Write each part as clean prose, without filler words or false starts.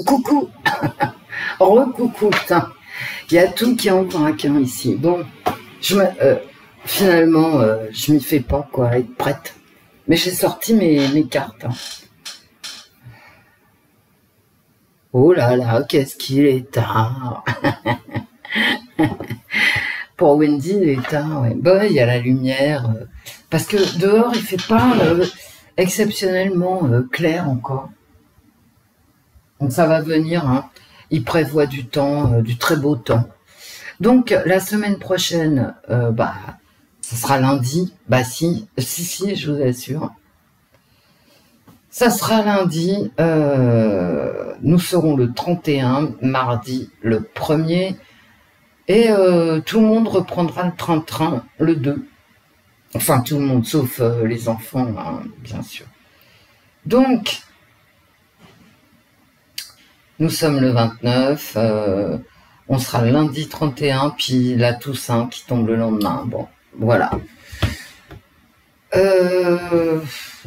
Coucou. Re-coucou, putain. Il y a tout qui est en vrac hein, ici. Bon, finalement, je m'y fais pas, quoi, être prête. Mais j'ai sorti mes cartes. Hein. Oh là là, qu'est-ce qu'il est tard. Pour Wendy, il est tard, ouais. Bon, il y a la lumière. Parce que dehors, il fait pas exceptionnellement clair encore. Donc ça va venir, hein. Il prévoit du temps, du très beau temps. Donc la semaine prochaine, ça sera lundi. Bah si, je vous assure. Ça sera lundi. Nous serons le 31, mardi le 1er. Et tout le monde reprendra le train-train le 2. Enfin, tout le monde, sauf les enfants, hein, bien sûr. Donc, nous sommes le 29, on sera le lundi 31, puis la Toussaint qui tombe le lendemain. Bon, voilà.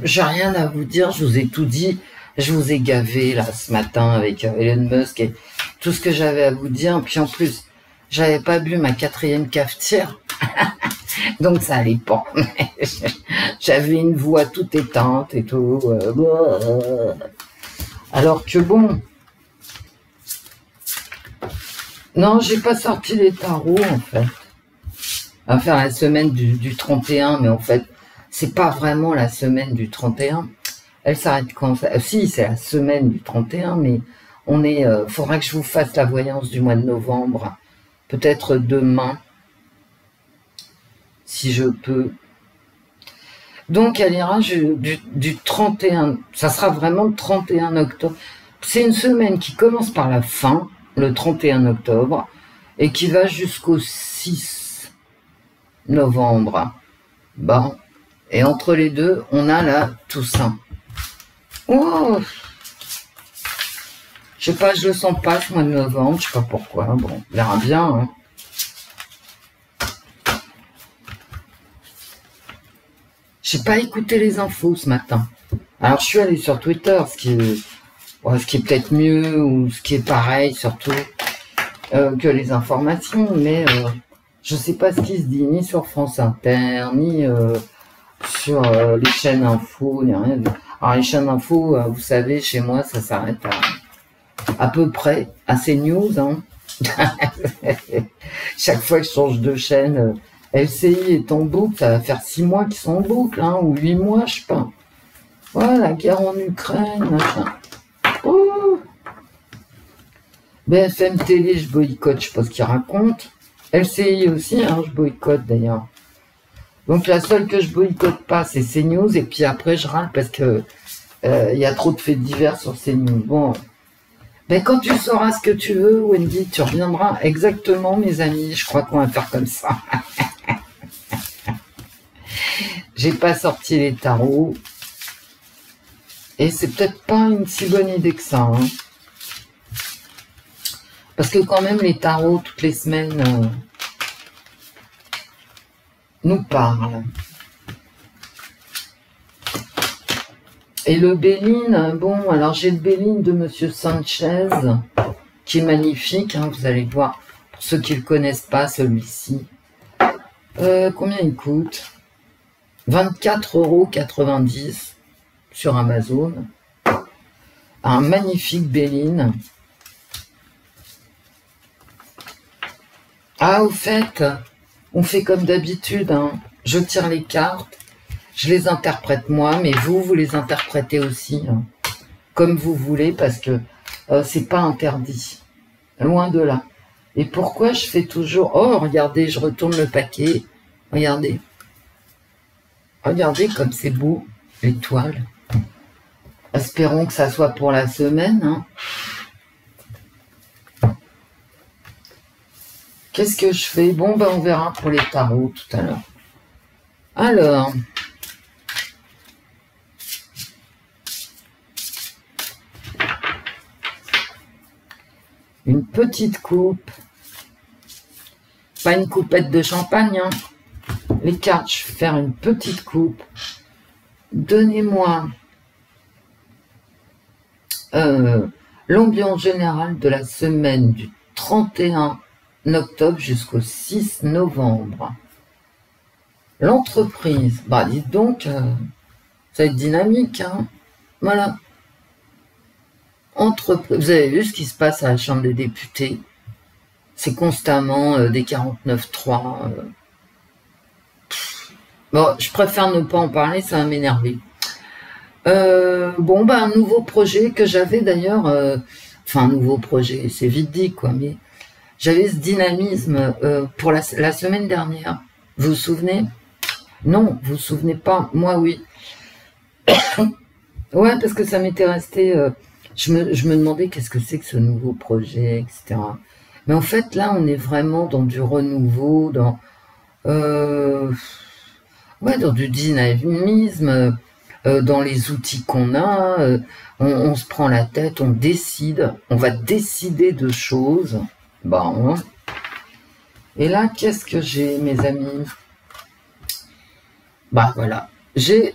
J'ai rien à vous dire, je vous ai tout dit. Je vous ai gavé, là, ce matin, avec Elon Musk et tout ce que j'avais à vous dire. Puis en plus, j'avais pas bu ma 4e cafetière. Donc ça allait pas. J'avais une voix toute éteinte et tout. Alors que bon... Non, j'ai pas sorti les tarots, en fait. On va faire la semaine du 31, mais en fait, c'est pas vraiment la semaine du 31. Elle s'arrête quand ça... Si, c'est la semaine du 31, mais on est... faudra que je vous fasse la voyance du mois de novembre. Peut-être demain, si je peux. Donc, elle ira du 31... Ça sera vraiment le 31 octobre. C'est une semaine qui commence par la fin, le 31 octobre, et qui va jusqu'au 6 novembre. Bon, et entre les deux, on a la Toussaint. Oh, je sais pas, je le sens pas ce mois de novembre, je sais pas pourquoi. Bon, on verra bien. Hein. J'ai pas écouté les infos ce matin. Alors, je suis allée sur Twitter, ce qui est peut-être mieux, ou ce qui est pareil, surtout, que les informations, mais je sais pas ce qui se dit, ni sur France Inter, ni sur les chaînes info, ni rien. Alors, les chaînes info, vous savez, chez moi, ça s'arrête à peu près à CNews, hein. Chaque fois que je change de chaîne, LCI est en boucle, ça va faire 6 mois qu'ils sont en boucle, hein, ou 8 mois, je sais pas. Voilà, la guerre en Ukraine, machin. Oh. BFM Télé, je boycotte, je sais pas ce qu'ils racontent. LCI aussi, hein, je boycotte d'ailleurs. Donc la seule que je boycotte pas, c'est CNews, et puis après je râle parce que y a trop de faits divers sur CNews. Bon, ben quand tu sauras ce que tu veux, Wendy, tu reviendras exactement, mes amis. Je crois qu'on va faire comme ça. J'ai pas sorti les tarots. Et c'est peut-être pas une si bonne idée que ça. Hein. Parce que quand même, les tarots, toutes les semaines, nous parlent. Et le Béline, bon, alors j'ai le Béline de Monsieur Sanchez, qui est magnifique, hein, vous allez voir, pour ceux qui ne le connaissent pas, celui-ci. Combien il coûte? 24,90 € sur Amazon. Un magnifique Béline. Ah, au fait, on fait comme d'habitude, hein. Je tire les cartes, je les interprète moi, mais vous les interprétez aussi, hein, comme vous voulez, parce que c'est pas interdit, loin de là. Et pourquoi je fais toujours... Oh, regardez, je retourne le paquet, regardez. Regardez comme c'est beau, l'étoile. Espérons que ça soit pour la semaine, hein. Qu'est-ce que je fais? Bon, ben on verra pour les tarots tout à l'heure. Alors... Une petite coupe. Pas une coupette de champagne, hein. Les cartes, je vais faire une petite coupe. Donnez-moi L'ambiance générale de la semaine du 31 octobre jusqu'au 6 novembre. L'entreprise, bah dites donc, ça va être dynamique, hein. Voilà. Entreprise. Vous avez vu ce qui se passe à la Chambre des députés? C'est constamment des 49.3. Bon, je préfère ne pas en parler, ça va m'énerver. Bon, bah, un nouveau projet que j'avais d'ailleurs, enfin, un nouveau projet, c'est vite dit, quoi, mais j'avais ce dynamisme pour la semaine dernière. Vous vous souvenez? Non, vous vous souvenez pas? Moi, oui. Ouais, parce que ça m'était resté... je me demandais qu'est-ce que c'est que ce nouveau projet, etc. Mais en fait, là, on est vraiment dans du renouveau, dans... ouais, dans du dynamisme, dans les outils qu'on a, on se prend la tête, on décide, on va décider de choses. Bon. Et là, qu'est-ce que j'ai, mes amis? Bah voilà. J'ai...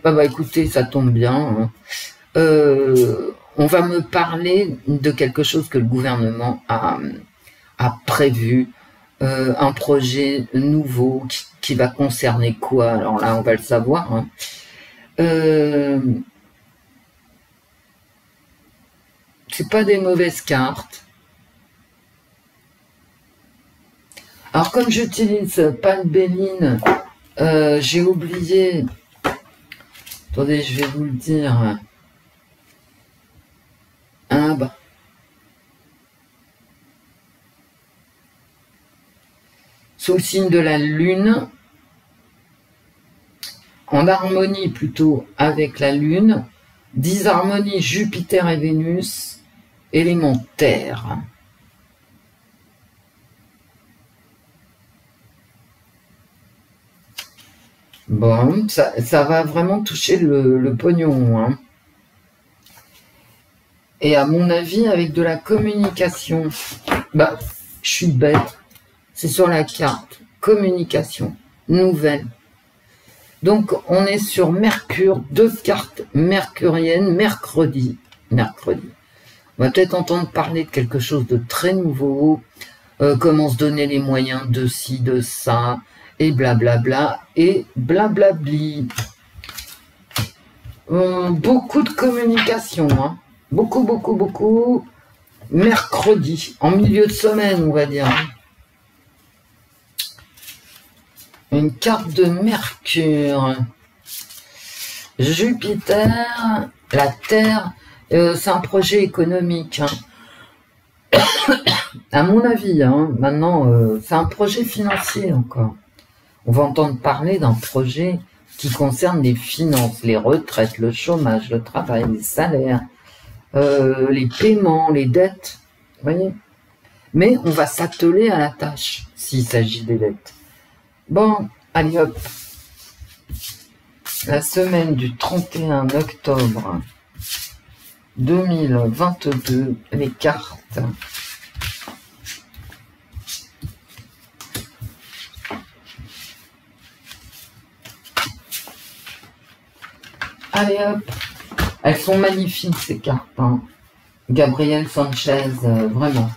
bah écoutez, ça tombe bien. Hein. On va me parler de quelque chose que le gouvernement a prévu. Un projet nouveau qui va concerner quoi? Alors là, on va le savoir. Hein. C'est pas des mauvaises cartes. Alors comme j'utilise pas le Béline, j'ai oublié. Attendez, je vais vous le dire. Ah bah. Sous le signe de la Lune, en harmonie plutôt avec la Lune, disharmonie Jupiter et Vénus, élément terre. Bon, ça va vraiment toucher le pognon. Hein. Et à mon avis, avec de la communication, bah, je suis bête. C'est sur la carte. Communication. Nouvelle. Donc, on est sur Mercure. 2 cartes mercuriennes. Mercredi. Mercredi. On va peut-être entendre parler de quelque chose de très nouveau. Comment se donner les moyens de ci, de ça. Et blablabla. Et blablabli. Beaucoup de communication. Hein. Beaucoup, beaucoup, beaucoup. Mercredi. En milieu de semaine, on va dire. Une carte de Mercure. Jupiter, la Terre, c'est un projet économique. Hein. À mon avis, hein, maintenant, c'est un projet financier encore. On va entendre parler d'un projet qui concerne les finances, les retraites, le chômage, le travail, les salaires, les paiements, les dettes. Vous voyez? Mais on va s'atteler à la tâche s'il s'agit des dettes. Bon, allez hop. La semaine du 31 octobre 2022, les cartes. Allez hop. Elles sont magnifiques ces cartes. Hein. Gabriel Sanchez, vraiment.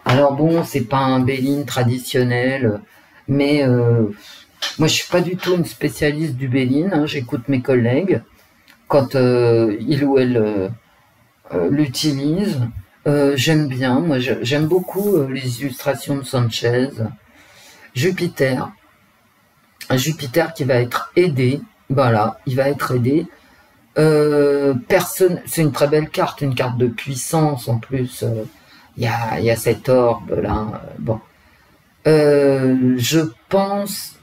Alors bon, c'est pas un Béline traditionnel... Mais moi, je suis pas du tout une spécialiste du Béline. Hein, j'écoute mes collègues quand il ou elle l'utilisent. J'aime bien. Moi, j'aime beaucoup les illustrations de Sanchez. Jupiter. Jupiter qui va être aidé. Voilà, il va être aidé. C'est une très belle carte, une carte de puissance en plus. Il y a cet orbe là. Bon. Je pense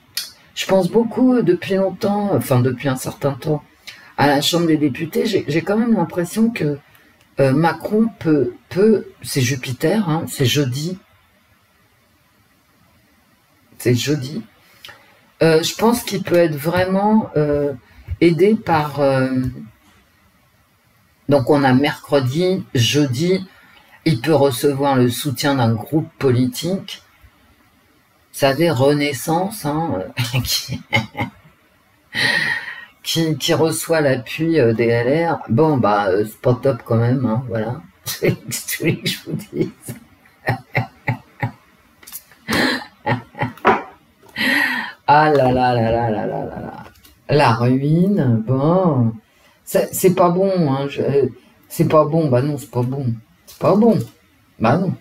beaucoup depuis longtemps, enfin depuis un certain temps, à la Chambre des députés. J'ai quand même l'impression que Macron peut, c'est Jupiter, hein, c'est jeudi. C'est jeudi. Je pense qu'il peut être vraiment aidé par... donc on a mercredi, jeudi, il peut recevoir le soutien d'un groupe politique. Vous savez, Renaissance, hein, qui reçoit l'appui des LR. Bon, bah, c'est pas top quand même, hein, voilà. Qu'est-ce que tu veux que je vous dise? Ah là là là là là là là là. La ruine, bon. C'est pas bon, hein. C'est pas bon, bah non, c'est pas bon. C'est pas bon. Bah non.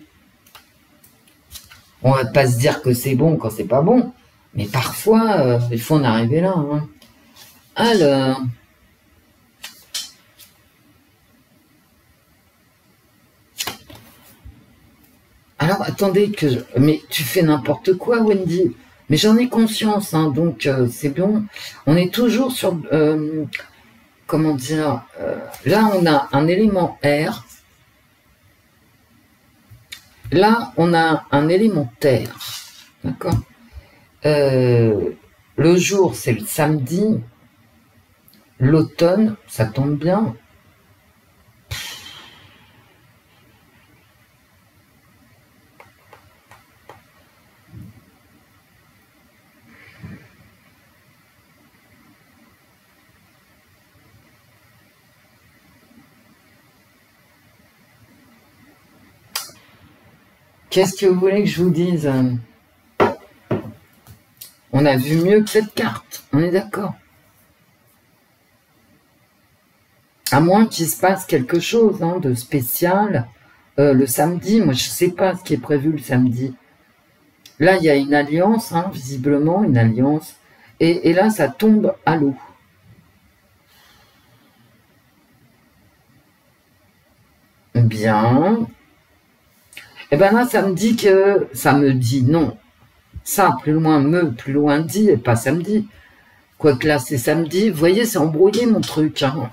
On va pas se dire que c'est bon quand c'est pas bon. Mais parfois, il faut en arriver là. Hein. Alors, attendez que... Mais tu fais n'importe quoi, Wendy. Mais j'en ai conscience, hein, donc c'est bon. On est toujours sur... comment dire là, on a un élément R. Là, on a un élément terre. D'accord. Le jour, c'est le samedi. L'automne, ça tombe bien. Qu'est-ce que vous voulez que je vous dise? On a vu mieux que cette carte, on est d'accord. À moins qu'il se passe quelque chose hein, de spécial le samedi. Moi, je ne sais pas ce qui est prévu le samedi. Là, il y a une alliance, hein, visiblement, une alliance. Et là, ça tombe à l'eau. Bien. Et bien là, ça me dit que... Ça me dit non. Ça, plus loin dit, et pas samedi. Quoique là, c'est samedi. Vous voyez, c'est embrouillé, mon truc. Hein.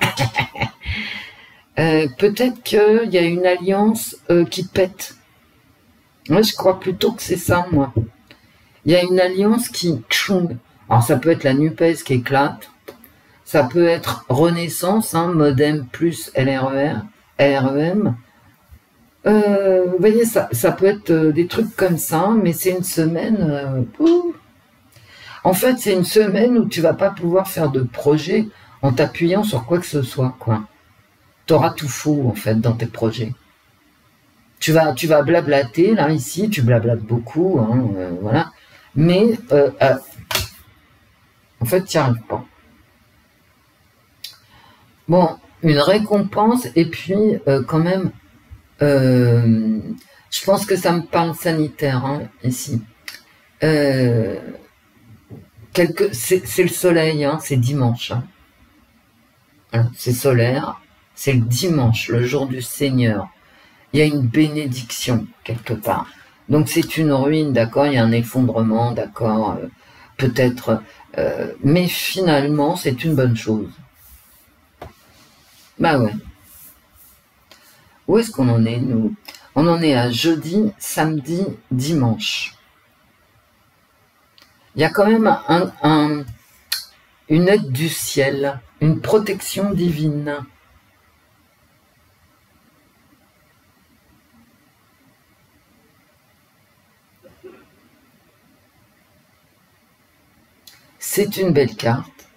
Peut-être qu'il y a une alliance qui pète. Moi, je crois plutôt que c'est ça, moi. Il y a une alliance qui... Alors, ça peut être la NUPES qui éclate. Ça peut être Renaissance, hein, Modem plus LREM. Vous voyez, ça peut être des trucs comme ça, mais c'est une semaine... En fait, c'est une semaine où tu vas pas pouvoir faire de projet en t'appuyant sur quoi que ce soit, quoi. T'auras tout faux, en fait, dans tes projets. Tu vas blablater, là, ici, tu blablates beaucoup, hein, voilà. Mais, en fait, tu n'y arrives pas. Bon, une récompense, et puis, quand même, je pense que ça me parle sanitaire, hein, ici. C'est le soleil, hein, c'est dimanche. Hein. Voilà, c'est solaire, c'est le dimanche, le jour du Seigneur. Il y a une bénédiction, quelque part. Donc c'est une ruine, d'accord, il y a un effondrement, d'accord, peut-être, mais finalement, c'est une bonne chose. Bah ouais. Où est-ce qu'on en est, nous? On en est à jeudi, samedi, dimanche. Il y a quand même une aide du ciel, une protection divine. C'est une belle carte,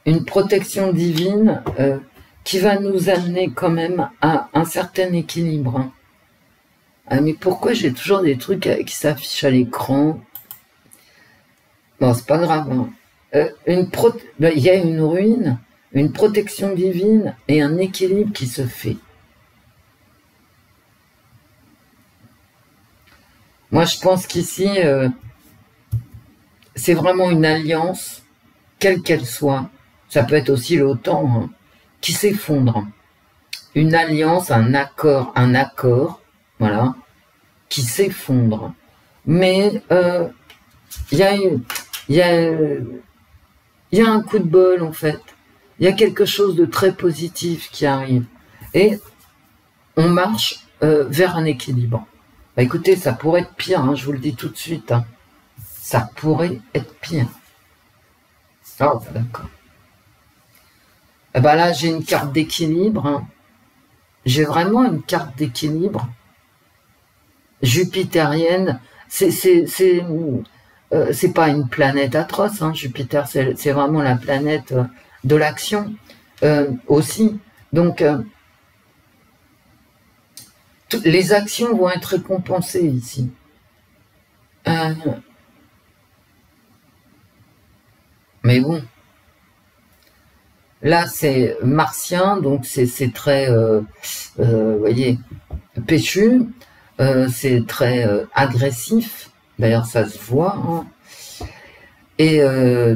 une protection divine qui va nous amener quand même à un certain équilibre. Ah, mais pourquoi j'ai toujours des trucs qui s'affichent à l'écran? Bon, c'est pas grave. Hein. Il y a une ruine, une protection divine et un équilibre qui se fait. Moi, je pense qu'ici, c'est vraiment une alliance, quelle qu'elle soit. Ça peut être aussi l'OTAN, hein, qui s'effondre. Une alliance, un accord, voilà, qui s'effondre. Mais il y a un coup de bol, en fait. Il y a quelque chose de très positif qui arrive. Et on marche vers un équilibre. Bah, écoutez, ça pourrait être pire, hein, je vous le dis tout de suite. Hein. Ça pourrait être pire. Oh, d'accord. Eh ben là, j'ai une carte d'équilibre. Hein. J'ai vraiment une carte d'équilibre jupitérienne. C'est pas une planète atroce, hein, Jupiter, c'est vraiment la planète de l'action aussi. Donc, les actions vont être récompensées ici. Mais bon. Là, c'est martien, donc c'est très, vous voyez, péchu. C'est très agressif. D'ailleurs, ça se voit. Hein. Et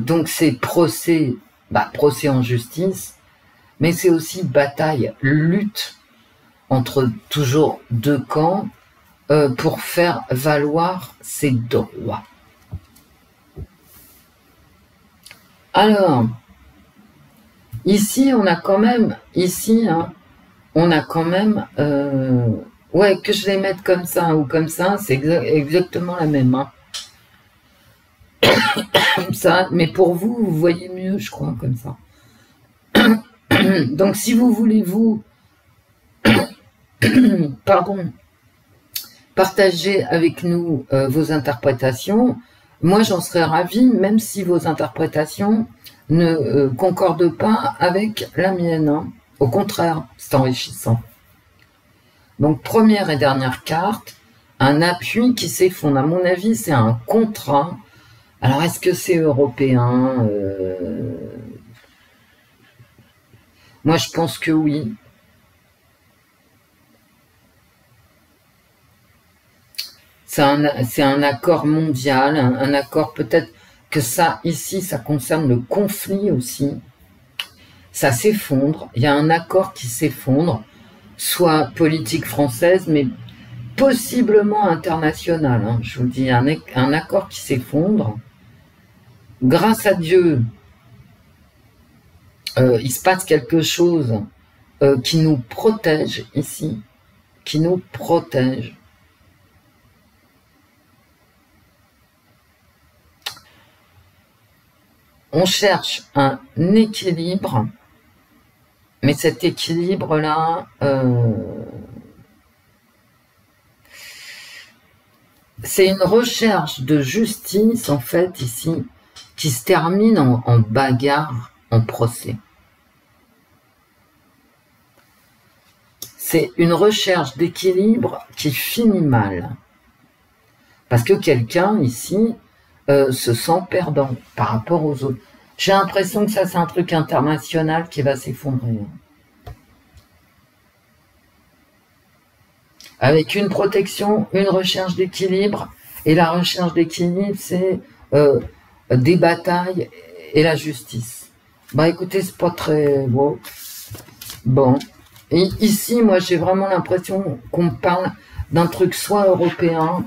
donc, c'est procès, procès en justice, mais c'est aussi bataille, lutte entre toujours deux camps pour faire valoir ses droits. Alors, ici, on a quand même, ouais, que je les mette comme ça ou comme ça, c'est exactement la même. Hein. Comme ça, mais pour vous, vous voyez mieux, je crois, comme ça. Donc, si vous voulez, pardon, partager avec nous vos interprétations, moi, j'en serais ravie, même si vos interprétations ne concordent pas avec la mienne. Hein. Au contraire, c'est enrichissant. Donc, première et dernière carte, un appui qui s'effondre. À mon avis, c'est un contrat. Alors, est-ce que c'est européen Moi, je pense que oui. C'est un accord mondial, un accord peut-être que ça, ici, ça concerne le conflit aussi. Ça s'effondre, il y a un accord qui s'effondre, soit politique française, mais possiblement international. Hein, je vous dis, un accord qui s'effondre. Grâce à Dieu, il se passe quelque chose qui nous protège ici, qui nous protège. On cherche un équilibre, mais cet équilibre-là, c'est une recherche de justice, en fait, ici, qui se termine en bagarre, en procès. C'est une recherche d'équilibre qui finit mal. Parce que quelqu'un, ici, se sent perdant par rapport aux autres. J'ai l'impression que ça, c'est un truc international qui va s'effondrer. Avec une protection, une recherche d'équilibre, et la recherche d'équilibre, c'est des batailles et la justice. Bah écoutez, c'est pas très beau. Bon. Et ici, moi, j'ai vraiment l'impression qu'on me parle d'un truc soit européen,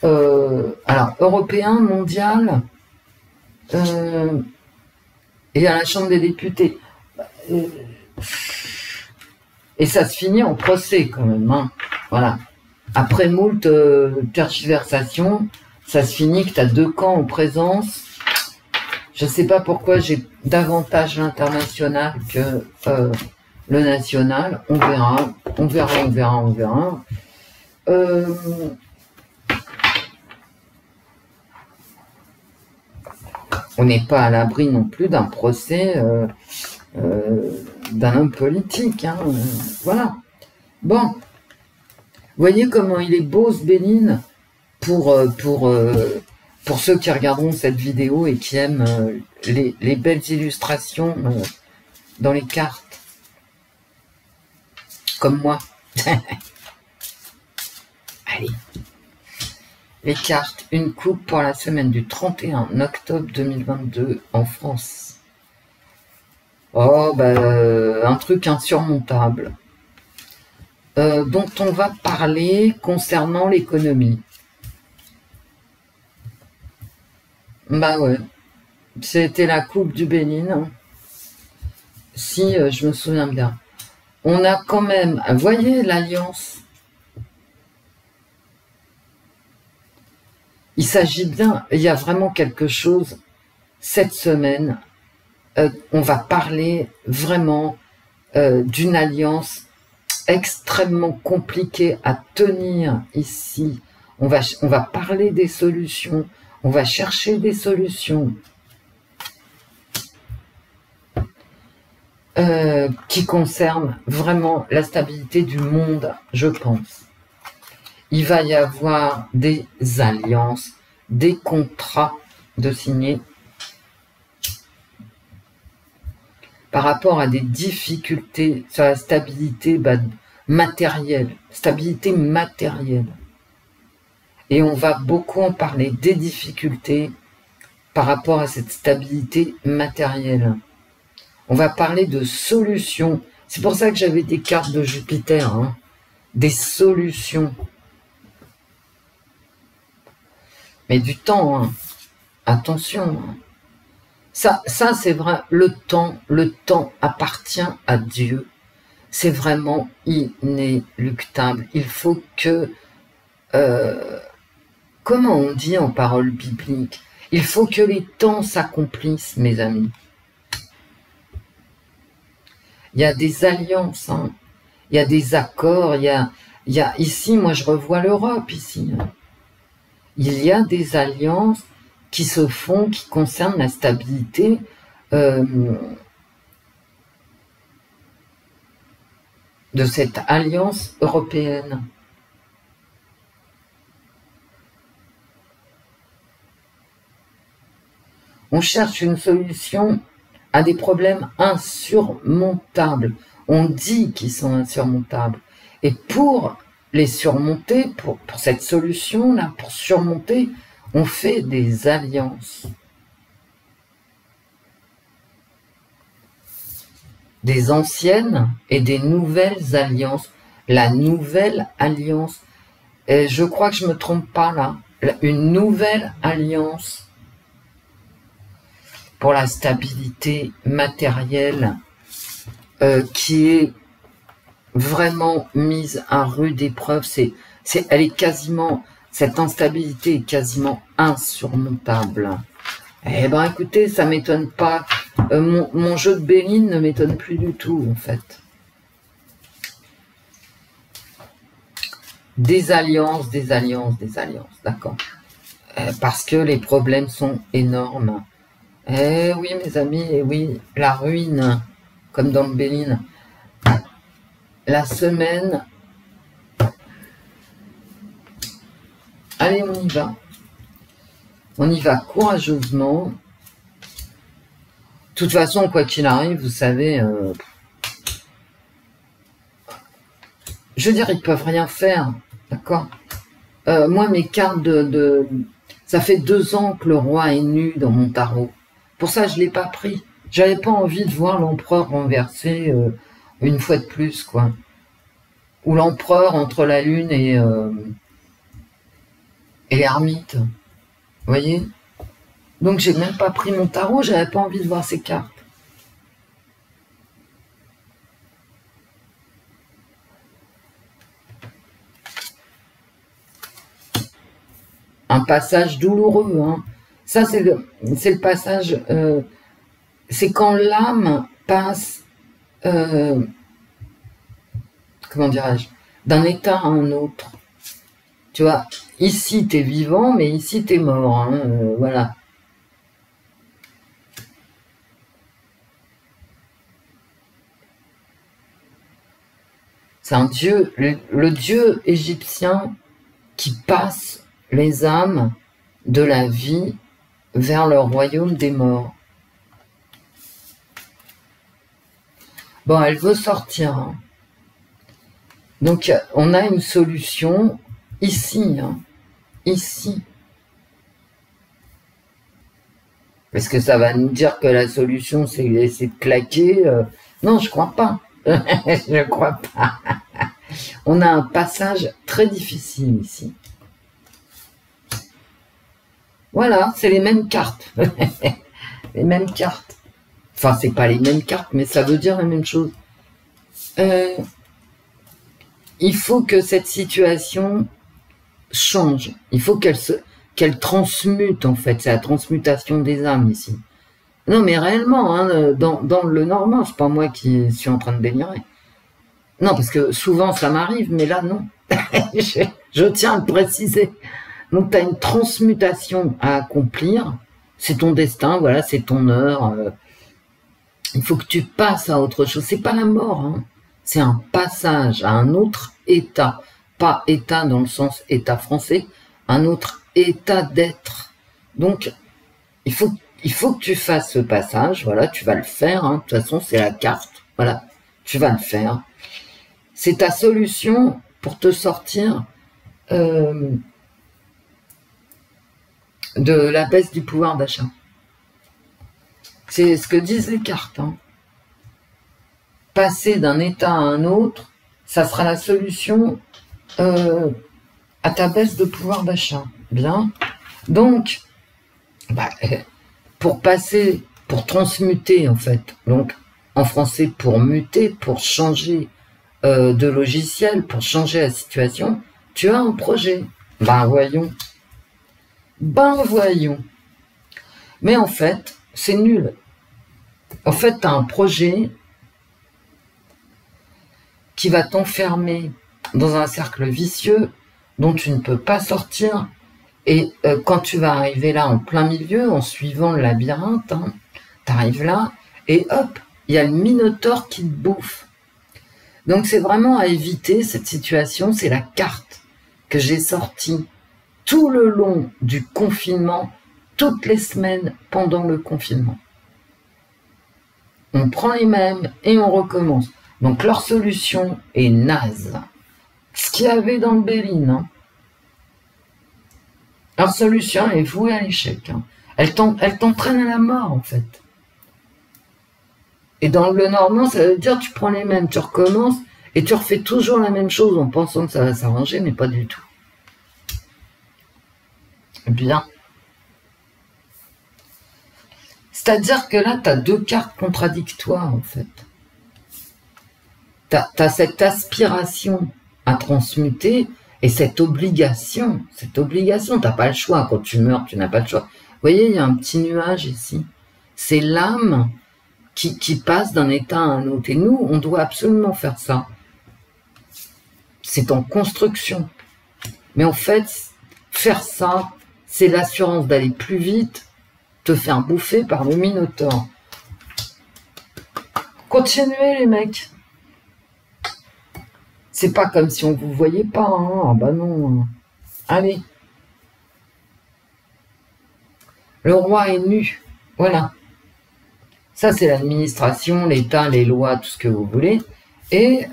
alors européen, mondial, et à la Chambre des députés. Et ça se finit en procès quand même. Hein. Voilà. Après moult tergiversations, ça se finit que tu as deux camps en présence. Je ne sais pas pourquoi j'ai davantage l'international que le national. On verra. On verra, on verra, on verra. On n'est pas à l'abri non plus d'un procès d'un homme politique. Hein, voilà. Bon. Vous voyez comment il est beau ce Bénin pour ceux qui regarderont cette vidéo et qui aiment les belles illustrations dans les cartes. Comme moi. Allez. Les cartes, une coupe pour la semaine du 31 octobre 2022 en France. Oh, un truc insurmontable. Dont on va parler concernant l'économie. Bah ouais. C'était la coupe du Bénin. Si je me souviens bien. On a quand même, vous voyez l'alliance. Il s'agit bien, il y a vraiment quelque chose, cette semaine, on va parler vraiment d'une alliance extrêmement compliquée à tenir ici. On va parler des solutions, on va chercher des solutions qui concernent vraiment la stabilité du monde, je pense. il va y avoir des alliances, des contrats de signer par rapport à des difficultés sur la stabilité matérielle, stabilité matérielle. Et on va beaucoup en parler, des difficultés par rapport à cette stabilité matérielle. On va parler de solutions. C'est pour ça que j'avais des cartes de Jupiter, hein, des solutions. Mais du temps, hein. Attention. Hein. Ça c'est vrai, le temps appartient à Dieu. C'est vraiment inéluctable. Il faut que, comment on dit en parole biblique, il faut que les temps s'accomplissent, mes amis. Il y a des alliances, hein. Il y a des accords, il y a ici, moi je revois l'Europe ici. Hein. Il y a des alliances qui se font, qui concernent la stabilité de cette alliance européenne. On cherche une solution à des problèmes insurmontables. On dit qu'ils sont insurmontables. Et pour les surmonter, pour cette solution-là, pour surmonter, on fait des alliances. Des anciennes et des nouvelles alliances. La nouvelle alliance, et je crois que je ne me trompe pas là, une nouvelle alliance pour la stabilité matérielle qui est vraiment mise à rude épreuve. Elle est quasiment, cette instabilité est quasiment insurmontable. Eh ben écoutez, ça m'étonne pas. Mon jeu de Béline ne m'étonne plus du tout en fait. Des alliances, d'accord. Parce que les problèmes sont énormes. Eh oui mes amis, eh oui, la ruine, comme dans le Béline. La semaine. Allez, on y va. On y va courageusement. De toute façon, quoi qu'il arrive, vous savez, je veux dire, ils peuvent rien faire, d'accord. Moi, mes cartes ça fait 2 ans que le roi est nu dans mon tarot. Pour ça, je l'ai pas pris. J'avais pas envie de voir l'empereur renversé une fois de plus, quoi. Ou l'empereur entre la lune et l'ermite. Vous voyez? Donc, j'ai même pas pris mon tarot, j'avais pas envie de voir ces cartes. Un passage douloureux, hein. Ça, c'est le passage, c'est quand l'âme passe, comment dirais-je, d'un état à un autre. Tu vois, ici, t'es vivant, mais ici, t'es mort, hein, voilà. C'est un dieu, le dieu égyptien qui passe les âmes de la vie vers le royaume des morts. Bon, elle veut sortir. Hein. Donc, on a une solution ici. Hein. Ici. Est-ce que ça va nous dire que la solution, c'est de claquer non, je crois pas. Je crois pas. On a un passage très difficile ici. Voilà, c'est les mêmes cartes. Les mêmes cartes. Enfin, c'est pas les mêmes cartes, mais ça veut dire la même chose. Il faut que cette situation change. Il faut qu'elle transmute, en fait. C'est la transmutation des âmes, ici. Non, mais réellement, hein, dans le normand, c'est pas moi qui suis en train de délirer. Non, parce que souvent, ça m'arrive, mais là, non. je tiens à le préciser. Donc, tu as une transmutation à accomplir. C'est ton destin, voilà, c'est ton heure. Il faut que tu passes à autre chose. C'est pas la mort, hein. C'est un passage à un autre état. pas état dans le sens état français, un autre état d'être. Donc, il faut que tu fasses ce passage, voilà, tu vas le faire, hein. De toute façon, c'est la carte, voilà, tu vas le faire. C'est ta solution pour te sortir de la baisse du pouvoir d'achat. C'est ce que disent les cartes, hein. Passer d'un état à un autre, ça sera la solution à ta baisse de pouvoir d'achat. Bien. Donc, bah, pour passer, pour transmuter en fait, donc en français pour muter, pour changer de logiciel, pour changer la situation, tu as un projet. Ben voyons. Ben voyons. Mais en fait, c'est nul. En fait, tu as un projet qui va t'enfermer dans un cercle vicieux dont tu ne peux pas sortir. Et quand tu vas arriver là en plein milieu, en suivant le labyrinthe, hein, tu arrives là, et hop, il y a le Minotaure qui te bouffe. Donc c'est vraiment à éviter cette situation, c'est la carte que j'ai sortie tout le long du confinement, toutes les semaines pendant le confinement. On prend les mêmes et on recommence. Donc leur solution est naze. Ce qu'il y avait dans le Béline, hein. Leur solution est vouée à l'échec. Hein. Elle t'entraîne à la mort, en fait. Et dans le normand, ça veut dire tu prends les mêmes, tu recommences, et tu refais toujours la même chose en pensant que ça va s'arranger, mais pas du tout. Bien. C'est-à-dire que là, tu as deux cartes contradictoires, en fait. Tu as cette aspiration à transmuter, et cette obligation, t'as pas le choix. Quand tu meurs, tu n'as pas le choix. Vous voyez, il y a un petit nuage ici. C'est l'âme qui passe d'un état à un autre. Et nous, on doit absolument faire ça. C'est en construction. Mais en fait, faire ça, c'est l'assurance d'aller plus vite, te faire bouffer par le Minotaure. Continuez, les mecs. C'est pas comme si on vous voyait pas, hein. Ah bah non. Allez. Le roi est nu. Voilà. Ça, c'est l'administration, l'État, les lois, tout ce que vous voulez. Et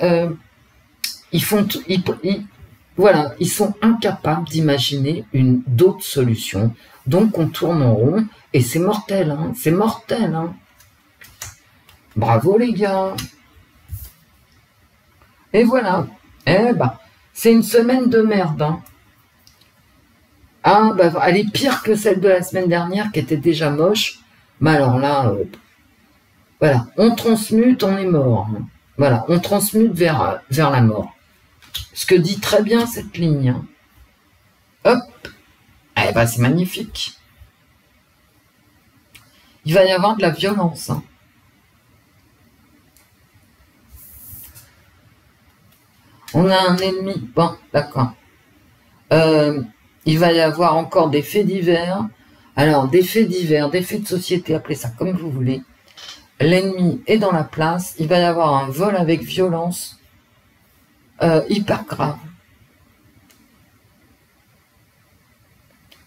voilà, ils sont incapables d'imaginer d'autres solutions. Donc, on tourne en rond. Et c'est mortel, hein. C'est mortel, hein. Bravo, les gars. Et voilà. Eh ben, c'est une semaine de merde. Hein. Ah, bah, elle est pire que celle de la semaine dernière, qui était déjà moche. Mais alors là, voilà, on transmute, on est mort. Hein. Voilà, on transmute vers la mort. Ce que dit très bien cette ligne. Hein. Hop. Eh ben, c'est magnifique. Il va y avoir de la violence. Hein. On a un ennemi. Bon, d'accord. Il va y avoir encore des faits divers. Alors, des faits divers, des faits de société, appelez ça comme vous voulez. L'ennemi est dans la place. Il va y avoir un vol avec violence hyper grave.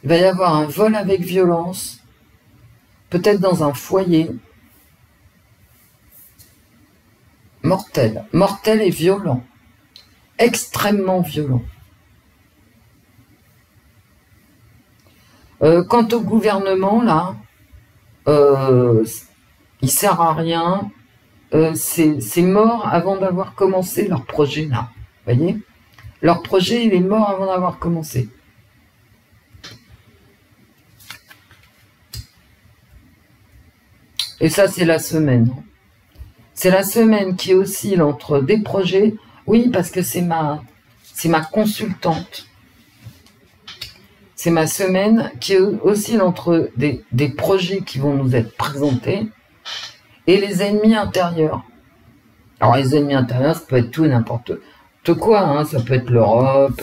Il va y avoir un vol avec violence, peut-être dans un foyer. Mortel. Mortel et violent. Extrêmement violent. Quant au gouvernement, là, il sert à rien. C'est mort avant d'avoir commencé leur projet, là. Vous voyez? Leur projet, il est mort avant d'avoir commencé. Et ça, c'est la semaine. C'est la semaine qui oscille entre des projets. Oui, parce que c'est ma consultante. C'est ma semaine qui oscille entre des projets qui vont nous être présentés et les ennemis intérieurs. Alors, les ennemis intérieurs, ça peut être tout et n'importe quoi. Hein. Ça peut être l'Europe,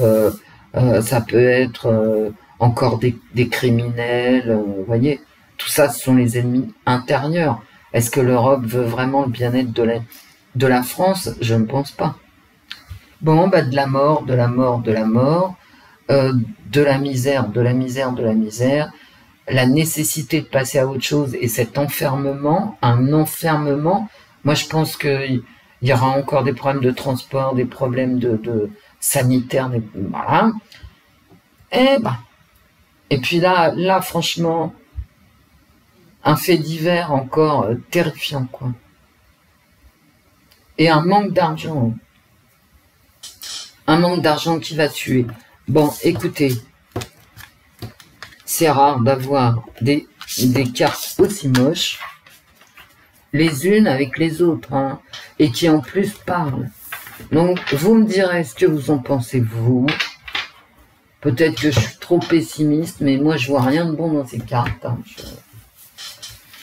ça peut être encore des criminels, vous voyez. Tout ça, ce sont les ennemis intérieurs. Est-ce que l'Europe veut vraiment le bien-être de la France? Je ne pense pas. Bon, bah de la mort, de la mort, de la mort, de la misère, de la misère, de la misère, la nécessité de passer à autre chose et cet enfermement, un enfermement. Moi, je pense qu'il y aura encore des problèmes de transport, des problèmes de sanitaires, voilà. Et ben, et puis là, franchement, un fait divers encore terrifiant, quoi. Et un manque d'argent. Un manque d'argent qui va tuer. Bon, écoutez, c'est rare d'avoir des cartes aussi moches, les unes avec les autres, hein, et qui en plus parlent. Donc, vous me direz ce que vous en pensez, vous. Peut-être que je suis trop pessimiste, mais moi, je vois rien de bon dans ces cartes. Hein.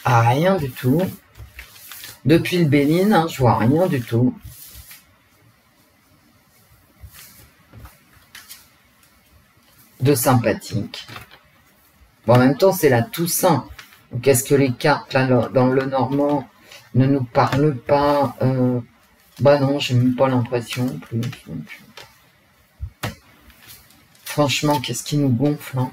Ah, rien du tout. Depuis le Béline, hein, je vois rien du tout. De sympathique. Bon, en même temps, c'est la Toussaint. Donc, est-ce que les cartes, là, dans le normand, ne nous parlent pas Bah non, j'ai même pas l'impression plus. Franchement, qu'est-ce qui nous gonfle, hein?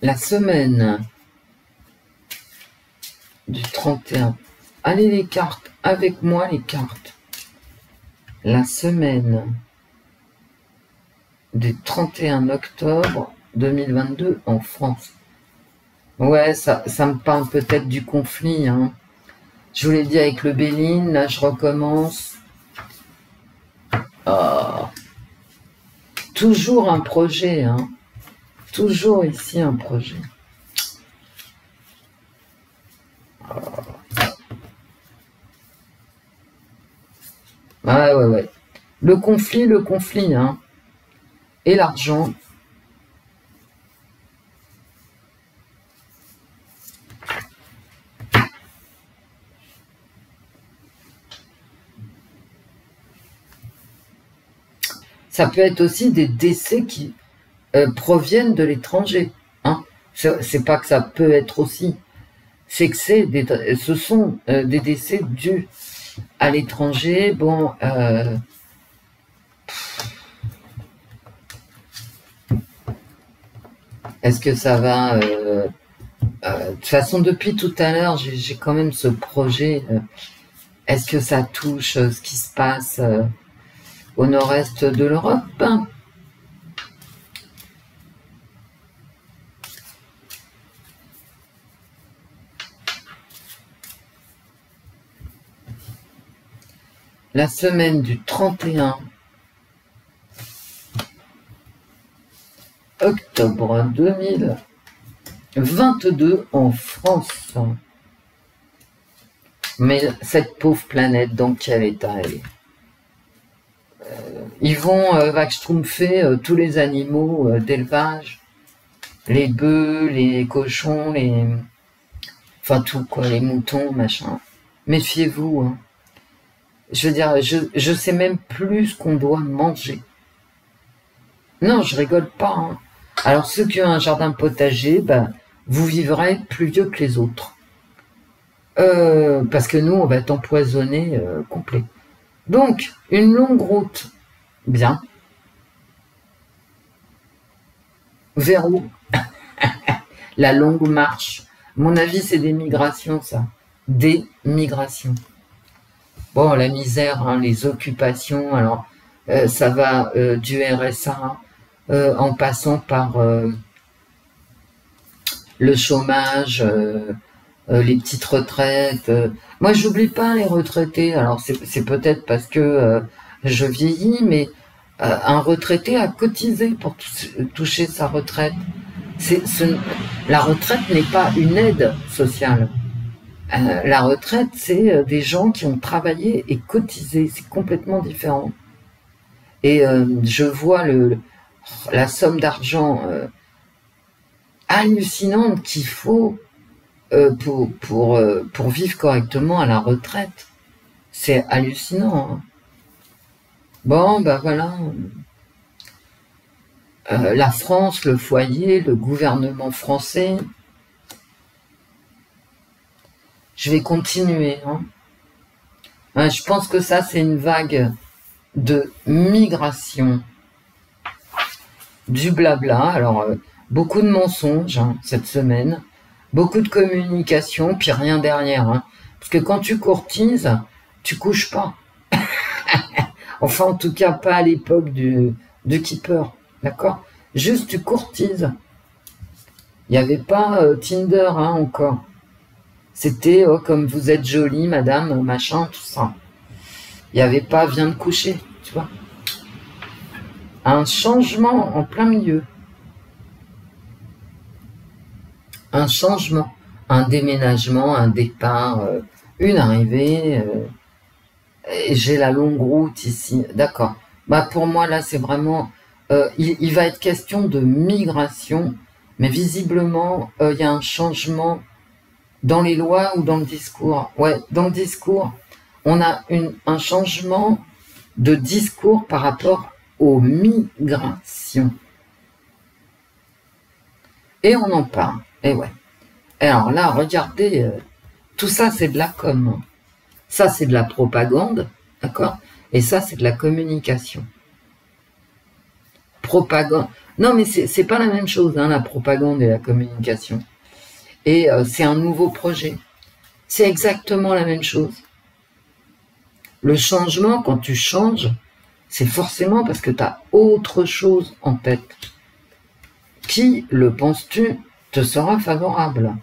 La semaine du 31. Allez les cartes, avec moi les cartes. La semaine du 31 octobre 2022 en France. Ouais, ça me parle peut-être du conflit. Hein. Je vous l'ai dit avec le Béline, là je recommence. Oh. Toujours un projet, hein. Toujours ici un projet. Oh. Ouais. Le conflit, hein. Et l'argent. Ça peut être aussi des décès qui proviennent de l'étranger. Hein. C'est pas que ça peut être aussi. C'est que ce sont des décès dus à l'étranger. Bon, est-ce que ça va de toute façon, depuis tout à l'heure, j'ai quand même ce projet. Est-ce que ça touche ce qui se passe au nord-est de l'Europe? La semaine du 31 octobre 2022 en France. Mais cette pauvre planète, dans quel état elle est? Ils vont vaxschtroumpfer tous les animaux d'élevage, les bœufs, les cochons, enfin tout quoi, les moutons, machin. Méfiez-vous. Hein. Je veux dire, je sais même plus ce qu'on doit manger. Non, je rigole pas. Hein. Alors ceux qui ont un jardin potager, ben, vous vivrez plus vieux que les autres. Parce que nous, on va être empoisonnés complet. Donc, une longue route. Bien. Vers où? La longue marche. À mon avis, c'est des migrations, ça. Des migrations. Bon, la misère, hein, les occupations, alors ça va du RSA en passant par le chômage, les petites retraites. Moi, j'oublie pas les retraités. Alors, c'est peut-être parce que je vieillis, mais un retraité a cotisé pour toucher sa retraite. La retraite n'est pas une aide sociale. La retraite, c'est des gens qui ont travaillé et cotisé. C'est complètement différent. Et je vois la somme d'argent hallucinante qu'il faut pour vivre correctement à la retraite. C'est hallucinant. Hein. Bon, ben voilà. la France, le foyer, le gouvernement français. Je vais continuer. Je pense que ça, c'est une vague de migration, du blabla. Alors, beaucoup de mensonges cette semaine, beaucoup de communication, puis rien derrière. Parce que quand tu courtises, tu couches pas. Enfin, en tout cas, pas à l'époque du keeper, d'accord? Juste, tu courtises. Il n'y avait pas Tinder encore. C'était comme vous êtes jolie, madame, machin, tout ça. Il n'y avait pas viens de coucher, tu vois. Un changement en plein milieu. Un changement, un déménagement, un départ, une arrivée. Et j'ai la longue route ici, d'accord. Bah pour moi là c'est vraiment, il va être question de migration, mais visiblement il y a un changement dans les lois ou dans le discours. Ouais, dans le discours, on a un changement de discours par rapport aux migrations. Et on en parle. Et ouais. Alors là, regardez, tout ça c'est de la com. Ça c'est de la propagande, d'accord? Et ça c'est de la communication. Propagande. Non mais c'est pas la même chose, la propagande et la communication. Et c'est un nouveau projet. C'est exactement la même chose. Le changement, quand tu changes, c'est forcément parce que tu as autre chose en tête. Qui, le penses-tu, te sera favorable?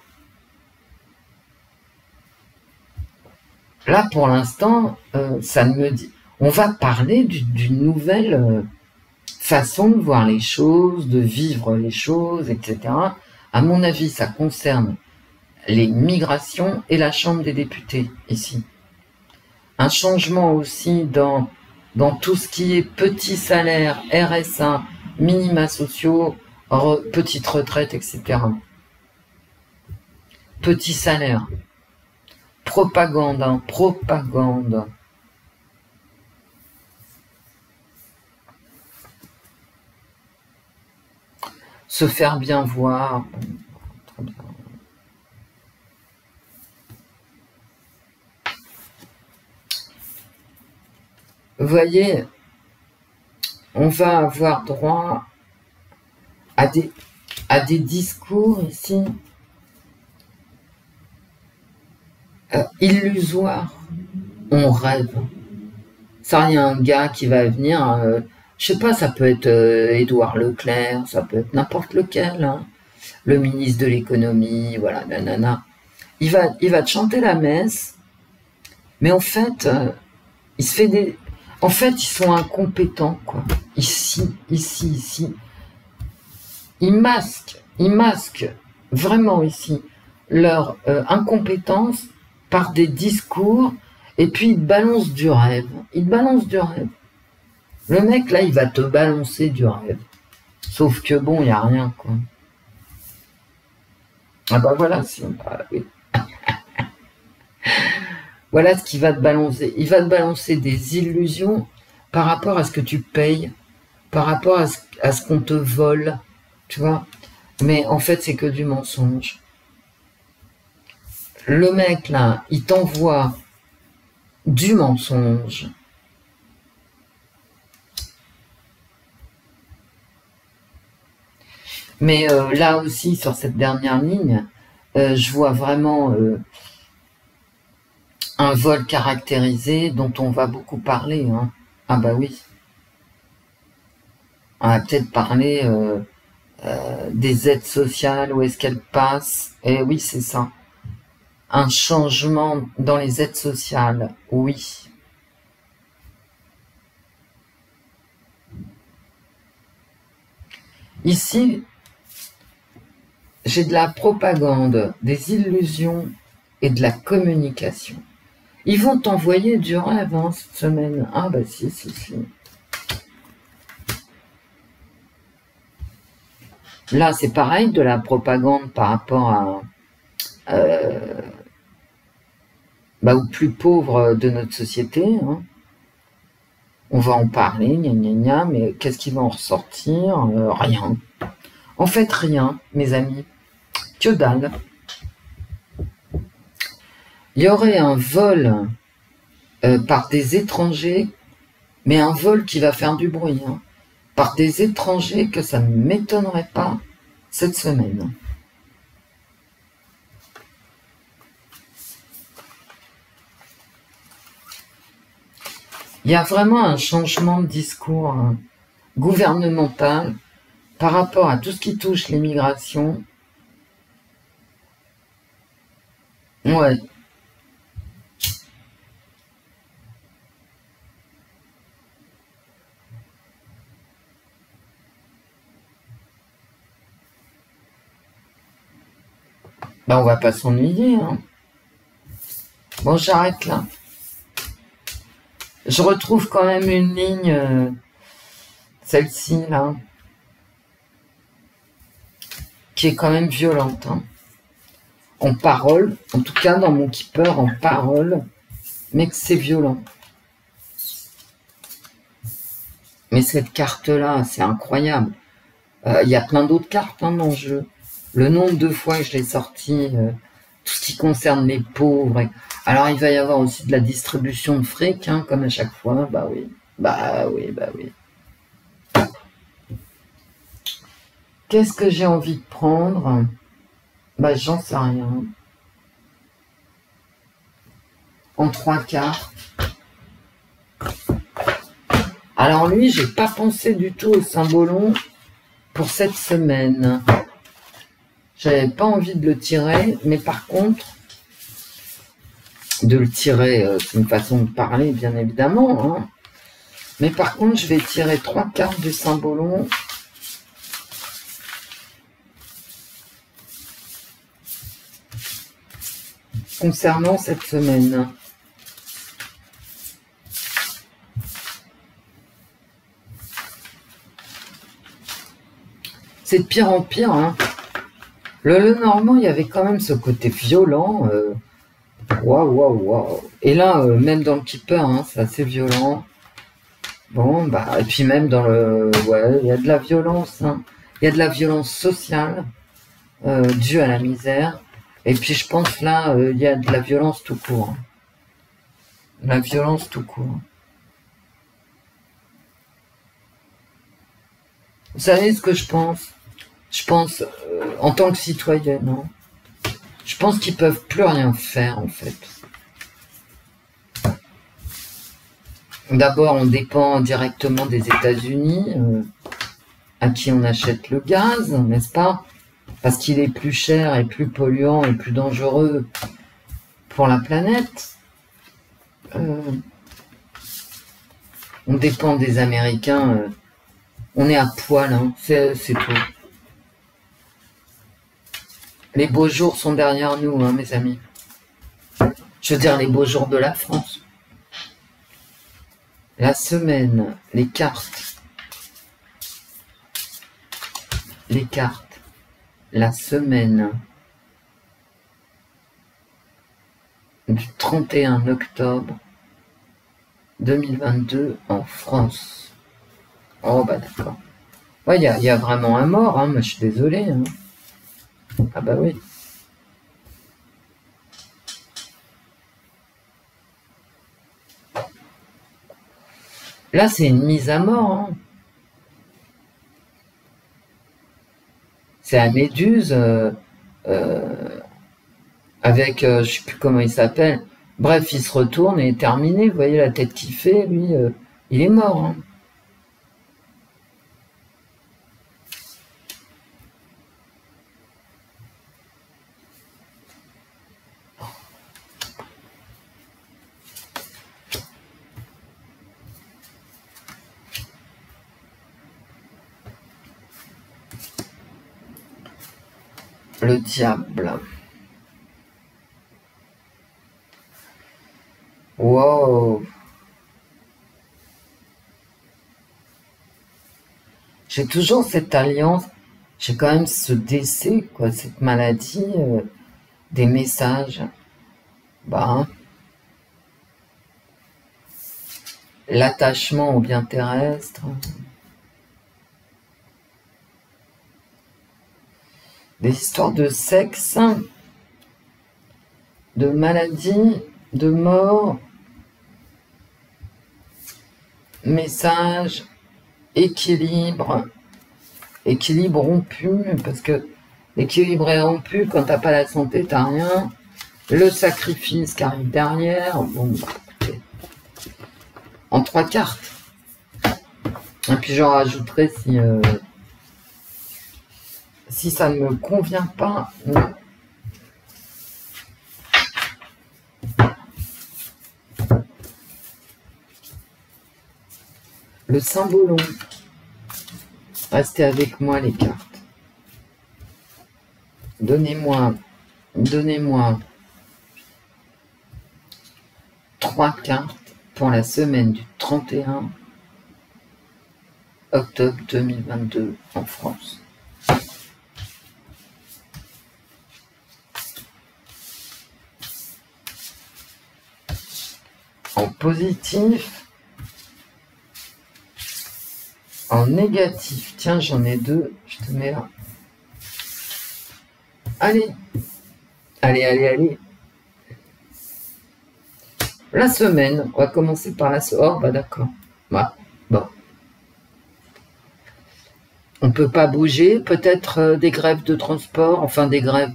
Là, pour l'instant, ça me dit... On va parler d'une nouvelle façon de voir les choses, de vivre les choses, etc. À mon avis, ça concerne les migrations et la Chambre des députés, ici. Un changement aussi dans tout ce qui est petits salaires, RSA, minima sociaux, petite retraite, etc. Petits salaires. Propagande, propagande. Se faire bien voir. Très bien. Vous voyez, on va avoir droit à des discours ici illusoires. On rêve. Ça, il y a un gars qui va venir, je sais pas, ça peut être Édouard Leclerc, ça peut être n'importe lequel, le ministre de l'économie, voilà, nanana. Il va te chanter la messe, mais en fait, il se fait des... En fait, ils sont incompétents, quoi. Ici. Ils masquent vraiment ici leur incompétence par des discours, et puis ils te balancent du rêve. Le mec, là, il va te balancer du rêve. Sauf que bon, il n'y a rien, quoi. Ah bah voilà, oui. Voilà ce qu'il va te balancer. Il va te balancer des illusions par rapport à ce que tu payes, par rapport à ce qu'on te vole, tu vois. Mais en fait, c'est que du mensonge. Le mec, là, il t'envoie du mensonge. Mais là aussi, sur cette dernière ligne, je vois vraiment un vol caractérisé dont on va beaucoup parler. Ah bah oui. On va peut-être parler des aides sociales, où est-ce qu'elles passent. Et oui, c'est ça. Un changement dans les aides sociales, oui. Ici, j'ai de la propagande, des illusions et de la communication. Ils vont t'envoyer du rêve cette semaine. Ah bah si. Là, c'est pareil, de la propagande par rapport aux plus pauvres de notre société. On va en parler, gna gna gna, mais qu'est-ce qui va en ressortir? Rien. En fait, rien, mes amis. Que dalle. Il y aurait un vol par des étrangers, mais un vol qui va faire du bruit, hein, par des étrangers que ça ne m'étonnerait pas cette semaine. Il y a vraiment un changement de discours gouvernemental par rapport à tout ce qui touche l'immigration. Ouais. Ben, on va pas s'ennuyer, hein. Bon, j'arrête là. Je retrouve quand même une ligne, celle-ci, là, qui est quand même violente, hein. En parole, en tout cas dans mon keeper, en parole, mais que c'est violent. Mais cette carte-là, c'est incroyable. Il y a plein d'autres cartes hein, dans le jeu. Le nombre de fois que je l'ai sorti, tout ce qui concerne les pauvres. Alors, il va y avoir aussi de la distribution de fric, hein, comme à chaque fois. Bah oui, bah oui, bah oui. Qu'est-ce que j'ai envie de prendre? Bah, j'en sais rien. En 3 cartes. Alors lui, j'ai pas pensé du tout au symbolon pour cette semaine. J'avais pas envie de le tirer, mais par contre, de le tirer, c'est une façon de parler, bien évidemment. Hein. Mais par contre, je vais tirer 3 cartes du symbolon. Concernant cette semaine. C'est de pire en pire. Hein. Le Normand, il y avait quand même ce côté violent. Waouh, waouh, waouh. Et là, même dans le keeper, hein, c'est assez violent. Bon, bah, et puis même dans le... Ouais, il y a de la violence. Hein. Il y a de la violence sociale due à la misère. Et puis je pense là, il y a de la violence tout court. Hein. La violence tout court. Vous savez ce que je pense? Je pense, en tant que citoyenne, hein, je pense qu'ils peuvent plus rien faire, en fait. D'abord, on dépend directement des États-Unis, à qui on achète le gaz, n'est-ce pas? Parce qu'il est plus cher et plus polluant et plus dangereux pour la planète. On dépend des Américains. On est à poil, hein, c'est tout. Les beaux jours sont derrière nous, hein, mes amis. Je veux dire, les beaux jours de la France. La semaine, les cartes. Les cartes. La semaine du 31 octobre 2022 en France. Oh, bah d'accord. Ouais, il y a vraiment un mort, hein, mais je suis désolé. Hein. Ah bah oui. Là, c'est une mise à mort. Hein. C'est la Méduse avec, je sais plus comment il s'appelle. Bref, il se retourne et est terminé. Vous voyez la tête qu'il fait, lui, il est mort. Hein. Le diable. Wow. J'ai toujours cette alliance. J'ai quand même ce décès, quoi, cette maladie, des messages. Bah, l'attachement au bien terrestre, des histoires de sexe, de maladie, de mort, message, équilibre rompu, parce que l'équilibre est rompu, quand t'as pas la santé, t'as rien, le sacrifice qui arrive derrière, bon, bah, écoutez, en 3 cartes. Et puis j'en rajouterai si ça ne me convient pas. Non. Le symbolon. Restez avec moi les cartes. Donnez-moi 3 cartes pour la semaine du 31 octobre 2022 en France. En positif, en négatif. Tiens, j'en ai 2, je te mets là. Allez. La semaine, on va commencer par la semaine. Oh, bah d'accord. Ouais, bon. On peut pas bouger, peut-être des grèves de transport, enfin des grèves.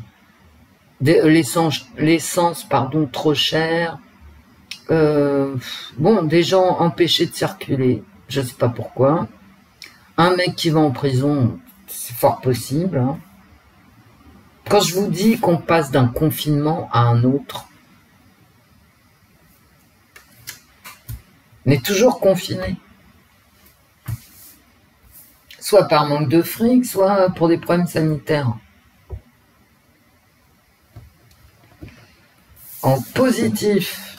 L'essence, pardon, trop chère. Bon, des gens empêchés de circuler, je sais pas pourquoi. Un mec qui va en prison, c'est fort possible. Hein. Quand je vous dis qu'on passe d'un confinement à un autre, on est toujours confiné. Soit par manque de fric, soit pour des problèmes sanitaires. En positif,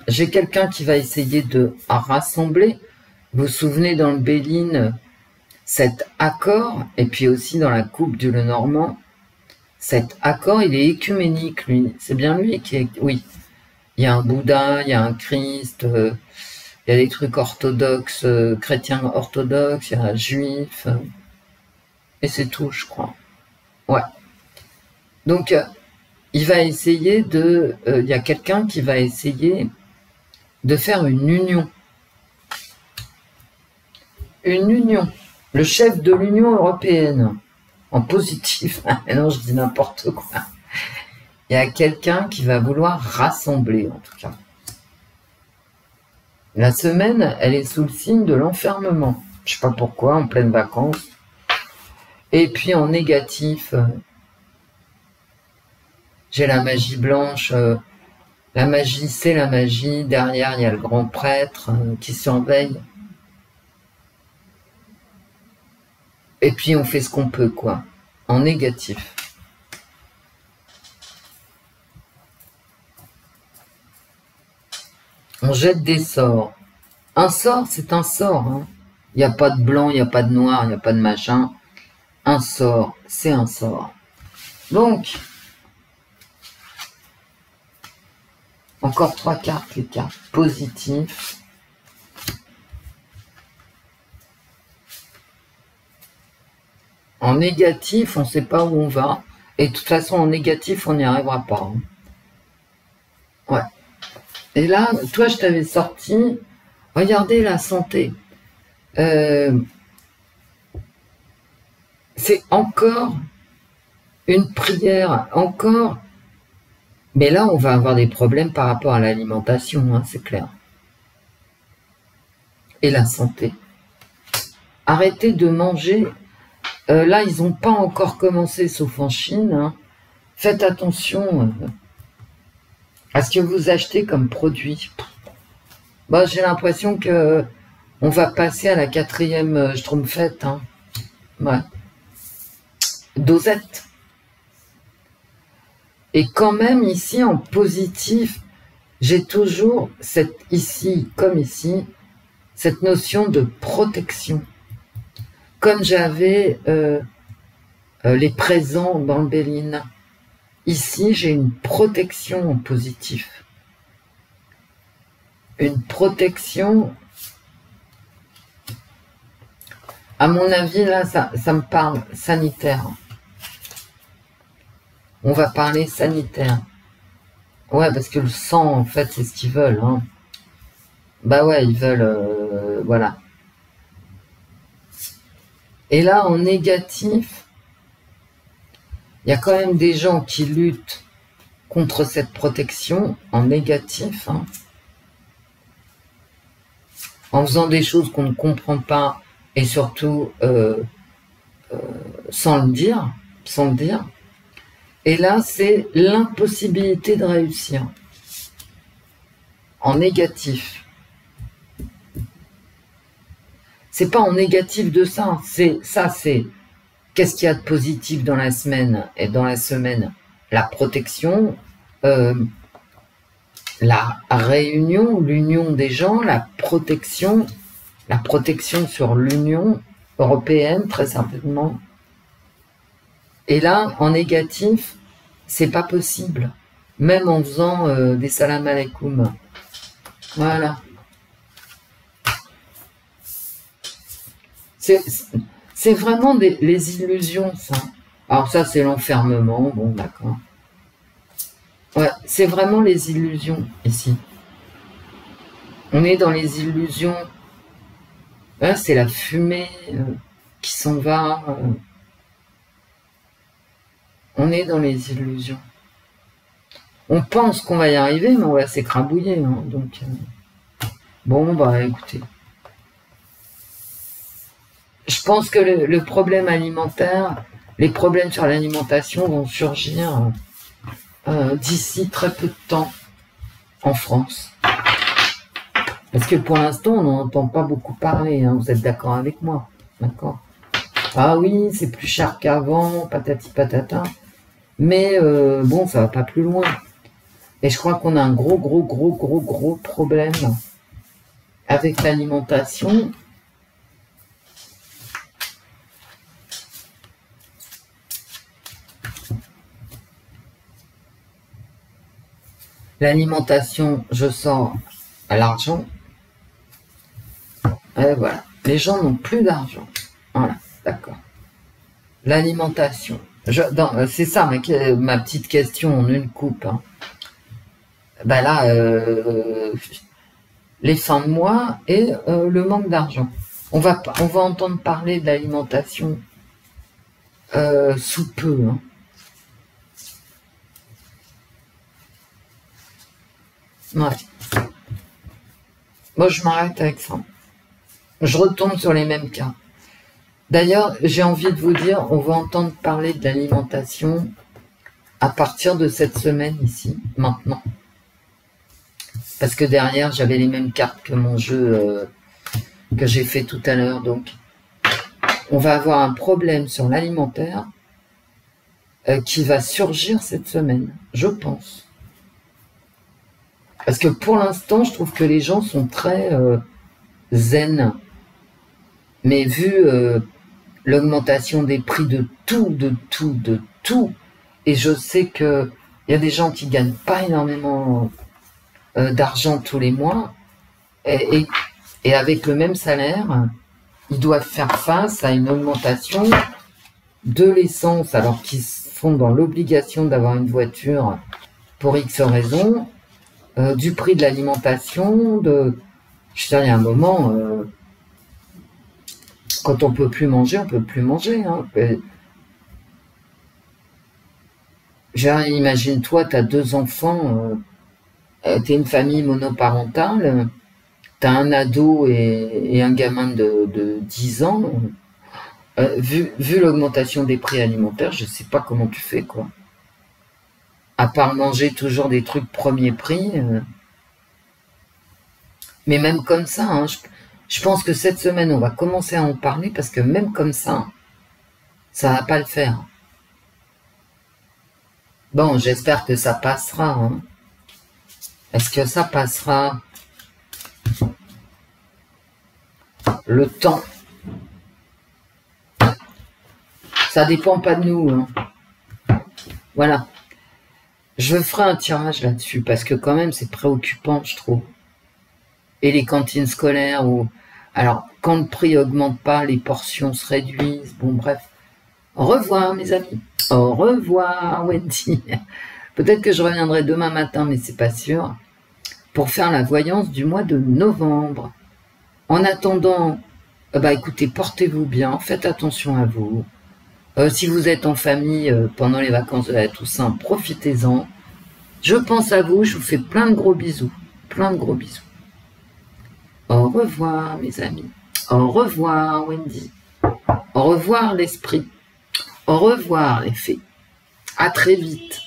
j'ai quelqu'un qui va essayer de rassembler. Vous vous souvenez dans le Béline, cet accord, et puis aussi dans la coupe du Lenormand, cet accord, il est écuménique, lui. C'est bien lui qui est... Oui, il y a un Bouddha, il y a un Christ, il y a des trucs orthodoxes, chrétiens orthodoxes, il y a un juif, et c'est tout, je crois. Ouais. Donc, il va essayer de... il y a quelqu'un qui va essayer de faire une union. Une union. Le chef de l'Union européenne. En positif. Non, je dis n'importe quoi. Il y a quelqu'un qui va vouloir rassembler, en tout cas. La semaine, elle est sous le signe de l'enfermement. Je sais pas pourquoi, en pleine vacances. Et puis en négatif, j'ai la magie blanche. La magie, c'est la magie. Derrière, il y a le grand prêtre qui surveille. Et puis on fait ce qu'on peut, quoi. En négatif. On jette des sorts. Un sort, c'est un sort. Hein. Il n'y a pas de blanc, il n'y a pas de noir, il n'y a pas de machin. Un sort, c'est un sort. Donc, encore 3 cartes, les cartes positives. En négatif, on ne sait pas où on va. Et de toute façon, en négatif, on n'y arrivera pas. Hein. Ouais. Et là, toi, je t'avais sorti, regardez la santé. C'est encore une prière, encore. Mais là, on va avoir des problèmes par rapport à l'alimentation, hein, c'est clair. Et la santé. Arrêtez de manger. Là, ils n'ont pas encore commencé, sauf en Chine. Hein. Faites attention à ce que vous achetez comme produit. Bon, j'ai l'impression que on va passer à la 4e Schtroumpfette. Hein. Ouais. Dosette. Et quand même, ici, en positif, j'ai toujours ici, comme ici, cette notion de protection. Comme j'avais les présents dans le Béline. Ici, j'ai une protection en positif. une protection. À mon avis, là, ça me parle sanitaire. On va parler sanitaire. Ouais, parce que le sang, en fait, c'est ce qu'ils veulent. Hein. Bah ouais, ils veulent... voilà. Et là, en négatif, il y a quand même des gens qui luttent contre cette protection, en négatif, hein, en faisant des choses qu'on ne comprend pas, et surtout sans le dire, Et là, c'est l'impossibilité de réussir, en négatif. C'est pas en négatif de ça, c'est qu'est-ce qu'il y a de positif dans la semaine, et dans la semaine, la protection, la réunion, l'union des gens, la protection sur l'Union européenne, très certainement. Et là, en négatif, c'est pas possible. Même en faisant des salam alaikum. Voilà. C'est vraiment les illusions, ça. Alors ça, c'est l'enfermement, bon, d'accord. Ouais, c'est vraiment les illusions, ici. On est dans les illusions. Là, c'est la fumée qui s'en va. On est dans les illusions. On pense qu'on va y arriver, mais on va s'écrabouiller. Hein, donc, bon, bah écoutez. Je pense que le problème alimentaire, les problèmes sur l'alimentation vont surgir d'ici très peu de temps en France. Parce que pour l'instant, on n'en entend pas beaucoup parler. Hein, vous êtes d'accord avec moi? D'accord? Ah oui, c'est plus cher qu'avant, patati patata. Mais bon, ça va pas plus loin. Et je crois qu'on a un gros problème avec l'alimentation. L'alimentation, je sors à l'argent. Et voilà. Les gens n'ont plus d'argent. Voilà, d'accord. L'alimentation. C'est ça ma petite question en une coupe. Hein. Ben là, les fins de mois et le manque d'argent. On va entendre parler de l'alimentation sous peu. Hein. Ouais. Moi, je m'arrête avec ça. Je retombe sur les mêmes cas. D'ailleurs, j'ai envie de vous dire, on va entendre parler de l'alimentation à partir de cette semaine ici, maintenant. Parce que derrière, j'avais les mêmes cartes que mon jeu que j'ai fait tout à l'heure. Donc, on va avoir un problème sur l'alimentaire qui va surgir cette semaine, je pense. Parce que pour l'instant, je trouve que les gens sont très zen. Mais vu l'augmentation des prix de tout, et je sais qu'il y a des gens qui gagnent pas énormément d'argent tous les mois, et avec le même salaire, ils doivent faire face à une augmentation de l'essence, alors qu'ils sont dans l'obligation d'avoir une voiture pour X raisons, du prix de l'alimentation, je veux dire, il y a un moment, quand on peut plus manger, on peut plus manger. Hein. Imagine-toi, tu as 2 enfants, tu es une famille monoparentale, tu as un ado et un gamin de 10 ans. Vu l'augmentation des prix alimentaires, je sais pas comment tu fais, quoi. À part manger toujours des trucs premier prix. Mais même comme ça, hein, je pense que cette semaine, on va commencer à en parler parce que même comme ça va pas le faire. Bon, j'espère que ça passera. Hein. Est-ce que ça passera? Le temps. Ça dépend pas de nous. Hein. Voilà. Je ferai un tirage là-dessus parce que quand même, c'est préoccupant, je trouve. et les cantines scolaires où, alors, quand le prix augmente pas, les portions se réduisent. Bon, bref. Au revoir, mes amis. Au revoir, Wendy. Peut-être que je reviendrai demain matin, mais c'est pas sûr, pour faire la voyance du mois de novembre. En attendant, bah écoutez, portez-vous bien, faites attention à vous. Si vous êtes en famille pendant les vacances de la Toussaint, profitez-en. Je pense à vous, je vous fais plein de gros bisous. Plein de gros bisous. Au revoir, mes amis. Au revoir, Wendy. Au revoir, l'esprit. Au revoir, les fées. À très vite.